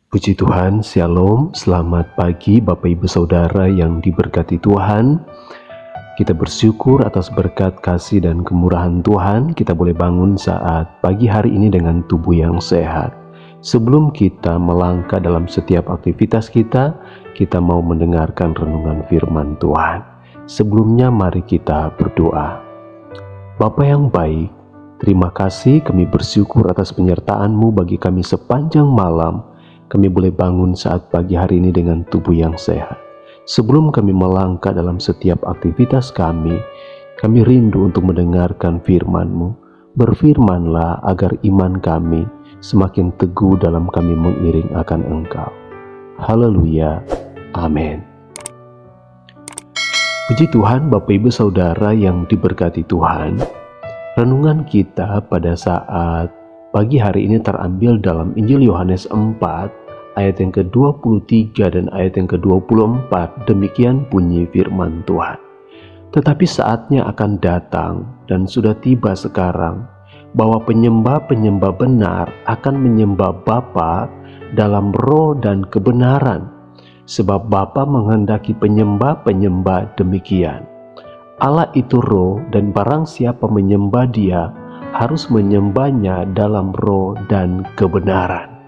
Puji Tuhan, Shalom, selamat pagi Bapak Ibu Saudara yang diberkati Tuhan. Kita bersyukur atas berkat kasih dan kemurahan Tuhan, kita boleh bangun saat pagi hari ini dengan tubuh yang sehat. Sebelum kita melangkah dalam setiap aktivitas kita mau mendengarkan renungan firman Tuhan. Sebelumnya mari kita berdoa. Bapa yang baik, terima kasih, kami bersyukur atas penyertaan-Mu bagi kami sepanjang malam. Kami boleh bangun saat pagi hari ini dengan tubuh yang sehat. Sebelum kami melangkah dalam setiap aktivitas kami rindu untuk mendengarkan firman-Mu. Berfirmanlah agar iman kami semakin teguh dalam kami mengiring akan Engkau. Haleluya. Amin. Puji Tuhan, Bapak Ibu Saudara yang diberkati Tuhan. Renungan kita pada saat pagi hari ini terambil dalam Injil Yohanes 4 ayat yang ke-23 dan ayat yang ke-24. Demikian bunyi firman Tuhan. Tetapi saatnya akan datang dan sudah tiba sekarang bahwa penyembah-penyembah benar akan menyembah Bapa dalam roh dan kebenaran, sebab Bapa menghendaki penyembah-penyembah demikian. Allah itu roh, dan barang siapa menyembah Dia harus menyembahnya dalam roh dan kebenaran.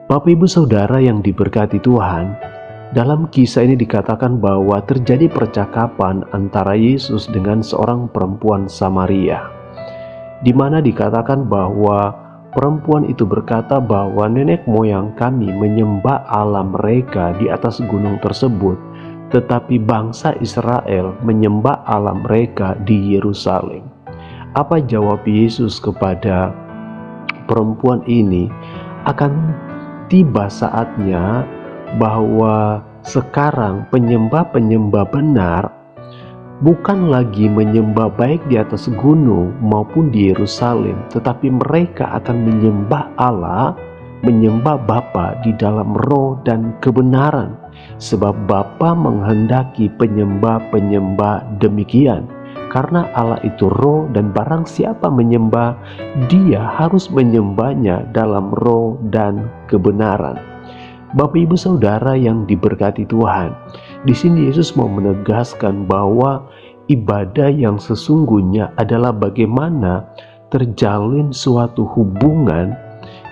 Bapak Ibu Saudara yang diberkati Tuhan, dalam kisah ini dikatakan bahwa terjadi percakapan antara Yesus dengan seorang perempuan Samaria, di mana dikatakan bahwa perempuan itu berkata bahwa nenek moyang kami menyembah Allah mereka di atas gunung tersebut, tetapi bangsa Israel menyembah Allah mereka di Yerusalem. Apa jawab Yesus kepada perempuan ini? Akan tiba saatnya bahwa sekarang penyembah-penyembah benar bukan lagi menyembah baik di atas gunung maupun di Yerusalem, tetapi mereka akan menyembah Allah, menyembah Bapa di dalam roh dan kebenaran, sebab Bapa menghendaki penyembah-penyembah demikian. Karena Allah itu roh, dan barang siapa menyembah Dia harus menyembahnya dalam roh dan kebenaran. Bapak Ibu Saudara yang diberkati Tuhan, di sini Yesus mau menegaskan bahwa ibadah yang sesungguhnya adalah bagaimana terjalin suatu hubungan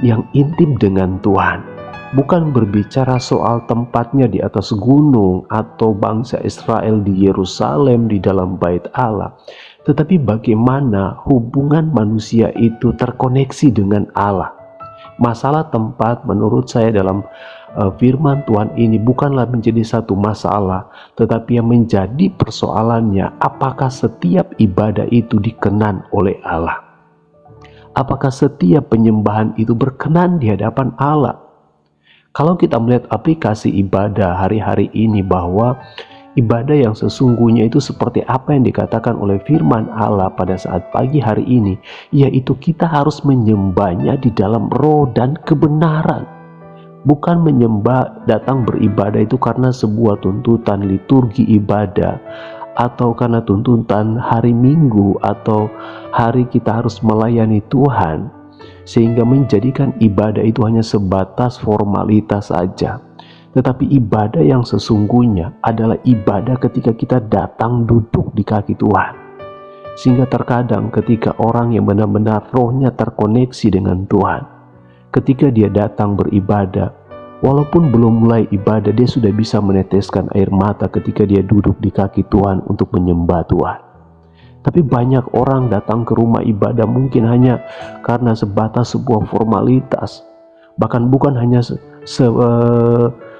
yang intim dengan Tuhan. Bukan berbicara soal tempatnya di atas gunung atau bangsa Israel di Yerusalem di dalam bait Allah, tetapi bagaimana hubungan manusia itu terkoneksi dengan Allah. Masalah tempat menurut saya dalam firman Tuhan ini bukanlah menjadi satu masalah, tetapi yang menjadi persoalannya, apakah setiap ibadah itu dikenan oleh Allah? Apakah setiap penyembahan itu berkenan di hadapan Allah? Kalau kita melihat aplikasi ibadah hari-hari ini, bahwa ibadah yang sesungguhnya itu seperti apa yang dikatakan oleh firman Allah pada saat pagi hari ini, yaitu kita harus menyembahnya di dalam roh dan kebenaran. Bukan menyembah, datang beribadah itu karena sebuah tuntutan liturgi ibadah, atau karena tuntutan hari Minggu atau hari kita harus melayani Tuhan, sehingga menjadikan ibadah itu hanya sebatas formalitas saja. Tetapi ibadah yang sesungguhnya adalah ibadah ketika kita datang duduk di kaki Tuhan. Sehingga terkadang ketika orang yang benar-benar rohnya terkoneksi dengan Tuhan, ketika dia datang beribadah, walaupun belum mulai ibadah, dia sudah bisa meneteskan air mata ketika dia duduk di kaki Tuhan untuk menyembah Tuhan. Tapi banyak orang datang ke rumah ibadah mungkin hanya karena sebatas sebuah formalitas, bahkan bukan hanya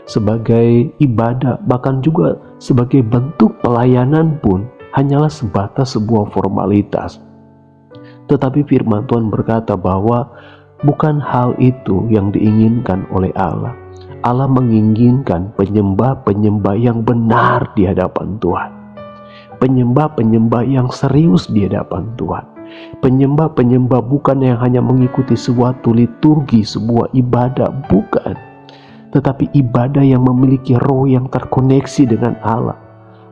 sebagai ibadah, bahkan juga sebagai bentuk pelayanan pun hanyalah sebatas sebuah formalitas. Tetapi firman Tuhan berkata bahwa bukan hal itu yang diinginkan oleh Allah. Allah menginginkan penyembah-penyembah yang benar di hadapan Tuhan. Penyembah-penyembah yang serius di hadapan Tuhan. Penyembah-penyembah bukan yang hanya mengikuti suatu liturgi, sebuah ibadah, bukan. Tetapi ibadah yang memiliki roh yang terkoneksi dengan Allah.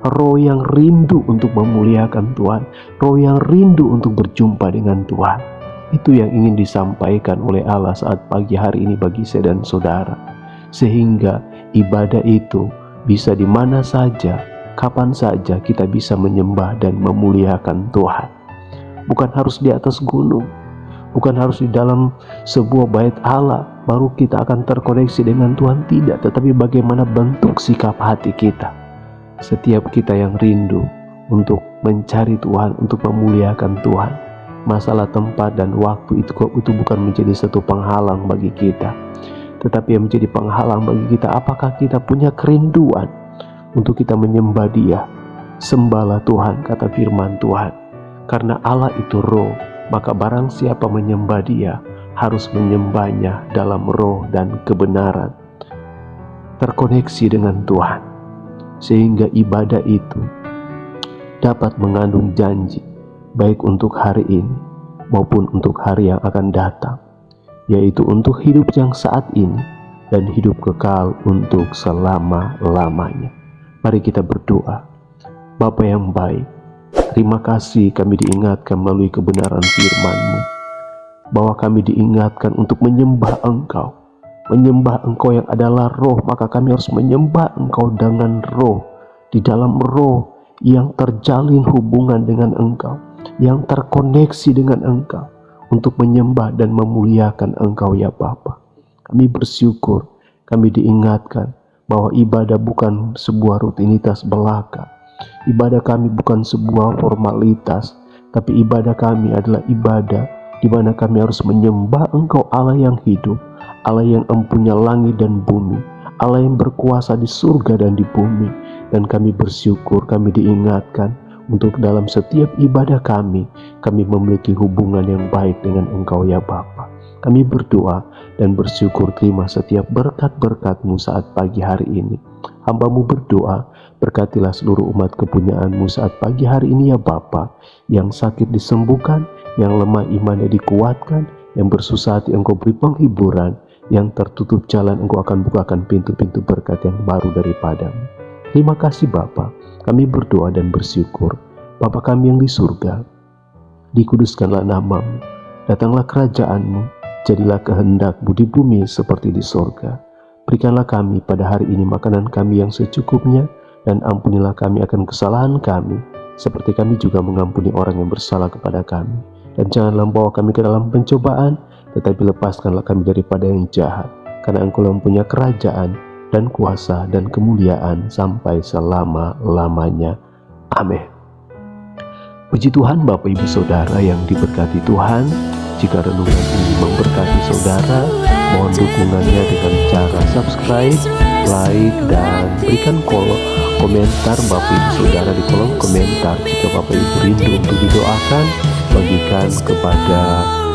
Roh yang rindu untuk memuliakan Tuhan. Roh yang rindu untuk berjumpa dengan Tuhan. Itu yang ingin disampaikan oleh Allah saat pagi hari ini bagi saya dan saudara. sehingga ibadah itu bisa di mana saja, kapan saja kita bisa menyembah dan memuliakan Tuhan. Bukan harus di atas gunung, bukan harus di dalam sebuah bait Allah baru kita akan terkoneksi dengan Tuhan, tidak. Tetapi bagaimana bentuk sikap hati kita. Setiap kita yang rindu untuk mencari Tuhan, untuk memuliakan Tuhan, masalah tempat dan waktu itu bukan menjadi satu penghalang bagi kita, tetapi yang menjadi penghalang bagi kita, apakah kita punya kerinduan untuk kita menyembah Dia. Sembahlah Tuhan, kata firman Tuhan, karena Allah itu roh, maka barang siapa menyembah Dia harus menyembahnya dalam roh dan kebenaran. Terkoneksi dengan Tuhan, sehingga ibadah itu dapat mengandung janji, baik untuk hari ini maupun untuk hari yang akan datang, yaitu untuk hidup yang saat ini dan hidup kekal untuk selama-lamanya. Mari kita berdoa. Bapa yang baik, terima kasih kami diingatkan melalui kebenaran firman-Mu, bahwa kami diingatkan untuk menyembah Engkau. Menyembah Engkau yang adalah roh, maka kami harus menyembah Engkau dengan roh, di dalam roh yang terjalin hubungan dengan Engkau, yang terkoneksi dengan Engkau, untuk menyembah dan memuliakan Engkau ya Bapa. Kami bersyukur, kami diingatkan bahwa ibadah bukan sebuah rutinitas belaka. Ibadah kami bukan sebuah formalitas, tapi ibadah kami adalah ibadah di mana kami harus menyembah Engkau, Allah yang hidup, Allah yang empunya langit dan bumi, Allah yang berkuasa di surga dan di bumi. Dan kami bersyukur, kami diingatkan untuk dalam setiap ibadah kami memiliki hubungan yang baik dengan Engkau ya Bapa. Kami berdoa dan bersyukur, terima setiap berkat-berkat-Mu saat pagi hari ini. Hamba-Mu berdoa, berkatilah seluruh umat kepunyaan-Mu saat pagi hari ini ya Bapa. Yang sakit disembuhkan, yang lemah imannya dikuatkan, yang bersusah hati Engkau beri penghiburan, yang tertutup jalan Engkau akan bukakan pintu-pintu berkat yang baru daripada-Mu. Terima kasih Bapa, kami berdoa dan bersyukur. Bapa kami yang di surga, dikuduskanlah nama-Mu, datanglah kerajaan-Mu, jadilah kehendak-Mu di bumi seperti di surga. Berikanlah kami pada hari ini makanan kami yang secukupnya, dan ampunilah kami akan kesalahan kami, seperti kami juga mengampuni orang yang bersalah kepada kami. Dan janganlah bawa kami ke dalam pencobaan, tetapi lepaskanlah kami daripada yang jahat, karena Engkau mempunyai kerajaan dan kuasa dan kemuliaan sampai selama-lamanya. Amin. Puji Tuhan Bapak Ibu Saudara yang diberkati Tuhan. Jika renungan ini memberkati saudara, mohon dukungannya dengan cara subscribe, like, dan berikan komentar Bapak Ibu Saudara di kolom komentar. Jika Bapak Ibu rindu untuk didoakan, bagikan kepada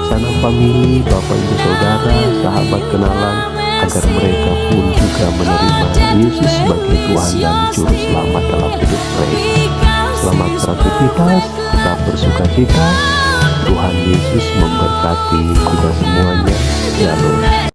sanak famili, Bapak Ibu Saudara, sahabat kenalan, agar mereka pun juga menerima Yesus sebagai Tuhan dan Juru Selamat dalam hidup mereka. Selamat beraktivitas, tetap bersuka cita. Tuhan Yesus memberkati kita semuanya. Shalom.